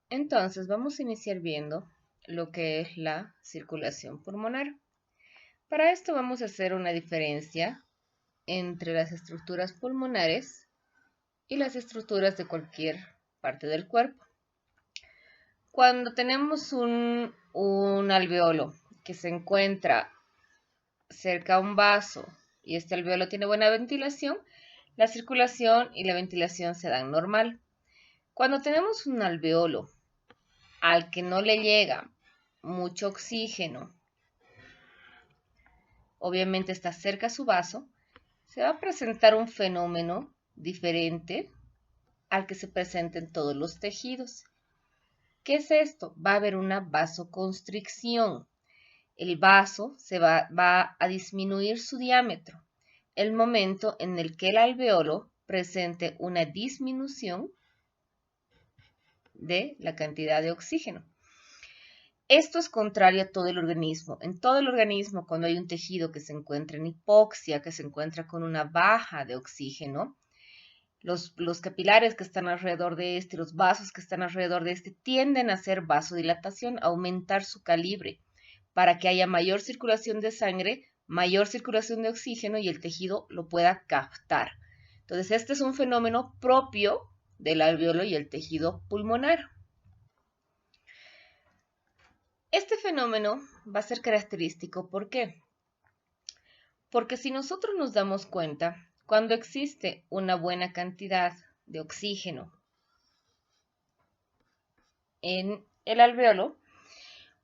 Entonces vamos a iniciar viendo lo que es la circulación pulmonar. Para esto vamos a hacer una diferencia entre las estructuras pulmonares y las estructuras de cualquier parte del cuerpo. Cuando tenemos un alveolo que se encuentra cerca a un vaso y este alveolo tiene buena ventilación, la circulación y la ventilación se dan normal. Cuando tenemos un alveolo al que no le llega mucho oxígeno, obviamente está cerca a su vaso, se va a presentar un fenómeno diferente al que se presenta en todos los tejidos. ¿Qué es esto? Va a haber una vasoconstricción. El vaso va a disminuir su diámetro. El momento en el que el alveolo presente una disminución de la cantidad de oxígeno. Esto es contrario a todo el organismo. En todo el organismo, cuando hay un tejido que se encuentra en hipoxia, que se encuentra con una baja de oxígeno, los capilares que están alrededor de este, los vasos que están alrededor de este, tienden a hacer vasodilatación, a aumentar su calibre, para que haya mayor circulación de sangre, mayor circulación de oxígeno y el tejido lo pueda captar. Entonces, este es un fenómeno propio del alveolo y el tejido pulmonar. Este fenómeno va a ser característico, ¿por qué? Porque si nosotros nos damos cuenta, cuando existe una buena cantidad de oxígeno en el alveolo,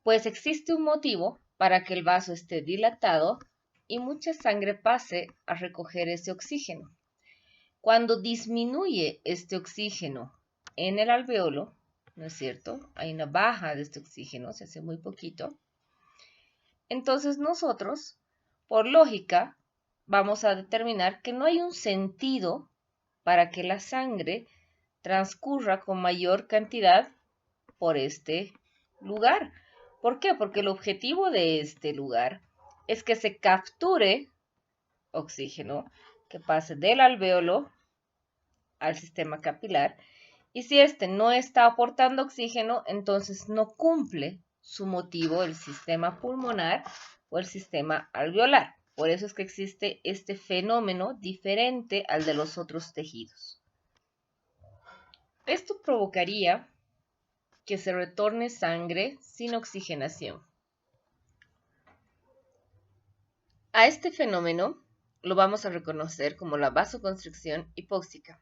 pues existe un motivo para que el vaso esté dilatado y mucha sangre pase a recoger ese oxígeno. Cuando disminuye este oxígeno en el alveolo, ¿no es cierto? Hay una baja de este oxígeno, se hace muy poquito. Entonces nosotros, por lógica, vamos a determinar que no hay un sentido para que la sangre transcurra con mayor cantidad por este lugar. ¿Por qué? Porque el objetivo de este lugar es que se capture oxígeno, que pase del alveolo al sistema capilar, y si este no está aportando oxígeno, entonces no cumple su motivo el sistema pulmonar o el sistema alveolar. Por eso es que existe este fenómeno diferente al de los otros tejidos. Esto provocaría que se retorne sangre sin oxigenación. A este fenómeno lo vamos a reconocer como la vasoconstricción hipóxica.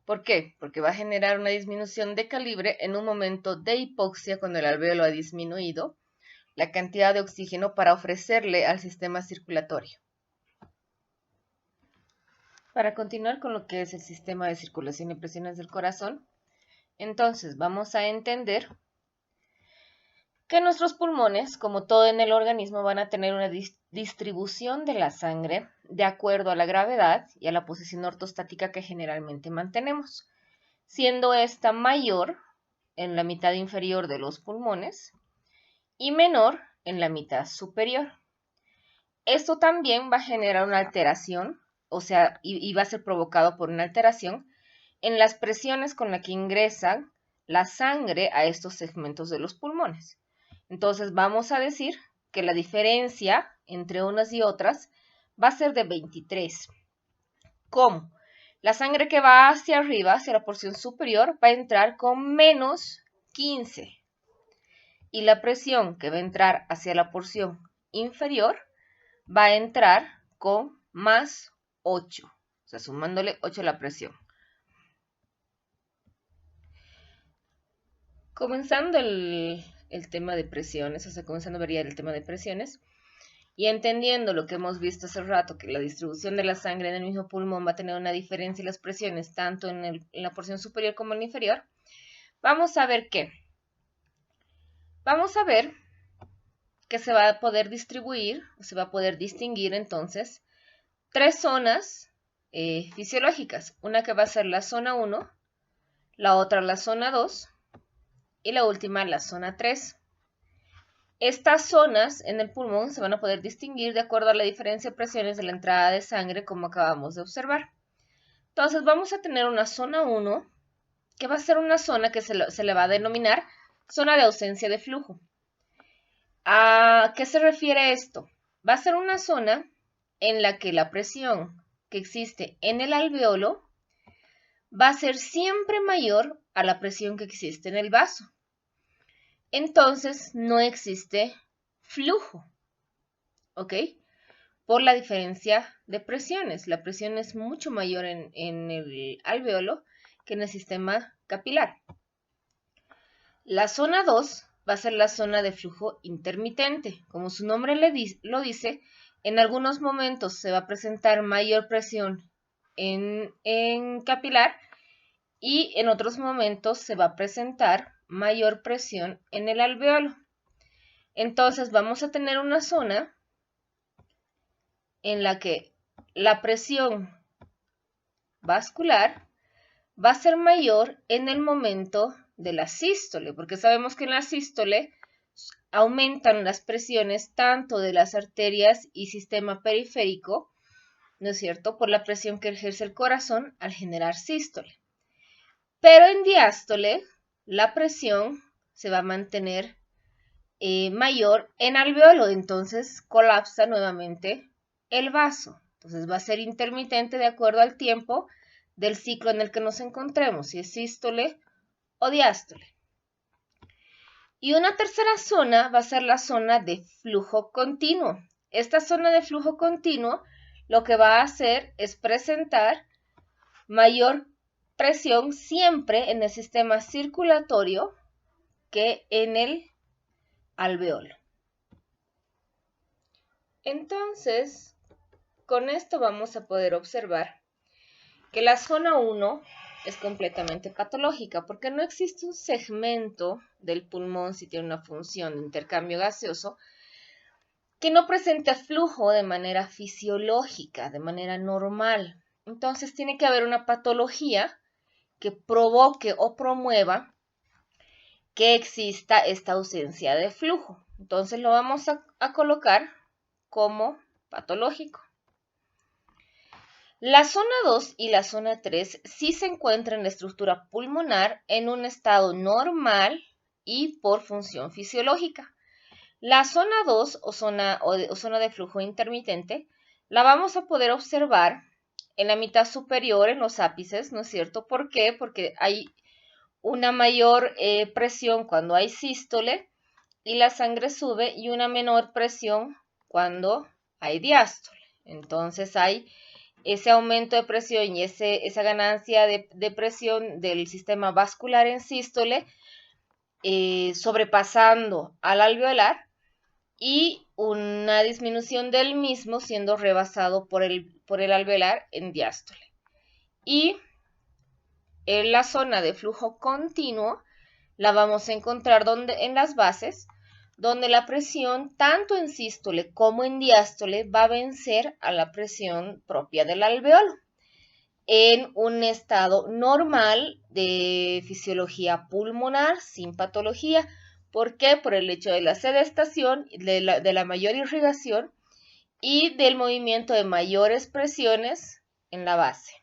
¿Por qué? Porque va a generar una disminución de calibre en un momento de hipoxia cuando el alveolo ha disminuido la cantidad de oxígeno para ofrecerle al sistema circulatorio. Para continuar con lo que es el sistema de circulación y presiones del corazón, entonces vamos a entender que nuestros pulmones, como todo en el organismo, van a tener una distribución de la sangre de acuerdo a la gravedad y a la posición ortostática que generalmente mantenemos, siendo esta mayor en la mitad inferior de los pulmones y menor en la mitad superior. Esto también va a generar una alteración, o sea, y va a ser provocado por una alteración en las presiones con las que ingresa la sangre a estos segmentos de los pulmones. Entonces vamos a decir que la diferencia entre unas y otras va a ser de 23. ¿Cómo? La sangre que va hacia arriba, hacia la porción superior, va a entrar con menos 15. Y la presión que va a entrar hacia la porción inferior va a entrar con más 8. O sea, sumándole 8 a la presión. Comenzando el tema de presiones, o sea, comenzando a ver ya el tema de presiones, y entendiendo lo que hemos visto hace rato, que la distribución de la sangre en el mismo pulmón va a tener una diferencia en las presiones, tanto en la porción superior como en la inferior, vamos a ver qué. Vamos a ver que se va a poder distribuir, o se va a poder distinguir entonces, tres zonas fisiológicas. Una que va a ser la zona 1, la otra la zona 2 y la última la zona 3. Estas zonas en el pulmón se van a poder distinguir de acuerdo a la diferencia de presiones de la entrada de sangre, como acabamos de observar. Entonces vamos a tener una zona 1 que va a ser una zona que se le va a denominar zona de ausencia de flujo. ¿A qué se refiere esto? Va a ser una zona en la que la presión que existe en el alveolo va a ser siempre mayor a la presión que existe en el vaso. Entonces no existe flujo, ¿ok? Por la diferencia de presiones. La presión es mucho mayor en el alveolo que en el sistema capilar. La zona 2 va a ser la zona de flujo intermitente. Como su nombre lo dice, en algunos momentos se va a presentar mayor presión en capilar y en otros momentos se va a presentar mayor presión en el alveolo. Entonces vamos a tener una zona en la que la presión vascular va a ser mayor en el momento de la sístole, porque sabemos que en la sístole aumentan las presiones tanto de las arterias y sistema periférico, ¿no es cierto?, por la presión que ejerce el corazón al generar sístole. Pero en diástole, la presión se va a mantener mayor en alveolo, entonces colapsa nuevamente el vaso. Entonces va a ser intermitente de acuerdo al tiempo del ciclo en el que nos encontremos, si es sístole o diástole. Y una tercera zona va a ser la zona de flujo continuo. Esta zona de flujo continuo lo que va a hacer es presentar mayor presión siempre en el sistema circulatorio que en el alveolo. Entonces, con esto vamos a poder observar que la zona 1 es completamente patológica porque no existe un segmento del pulmón si tiene una función de intercambio gaseoso que no presente flujo de manera fisiológica, de manera normal. Entonces tiene que haber una patología que provoque o promueva que exista esta ausencia de flujo. Entonces lo vamos a colocar como patológico. La zona 2 y la zona 3 sí se encuentran en la estructura pulmonar en un estado normal y por función fisiológica. La zona 2 o zona de flujo intermitente la vamos a poder observar en la mitad superior, en los ápices, ¿no es cierto? ¿Por qué? Porque hay una mayor presión cuando hay sístole y la sangre sube y una menor presión cuando hay diástole. Entonces hay ese aumento de presión y esa ganancia de presión del sistema vascular en sístole sobrepasando al alveolar y una disminución del mismo siendo rebasado por el alveolar en diástole. Y en la zona de flujo continuo la vamos a encontrar en las bases, donde la presión tanto en sístole como en diástole va a vencer a la presión propia del alveolo en un estado normal de fisiología pulmonar sin patología. ¿Por qué? Por el hecho de la sedestación, de la mayor irrigación y del movimiento de mayores presiones en la base.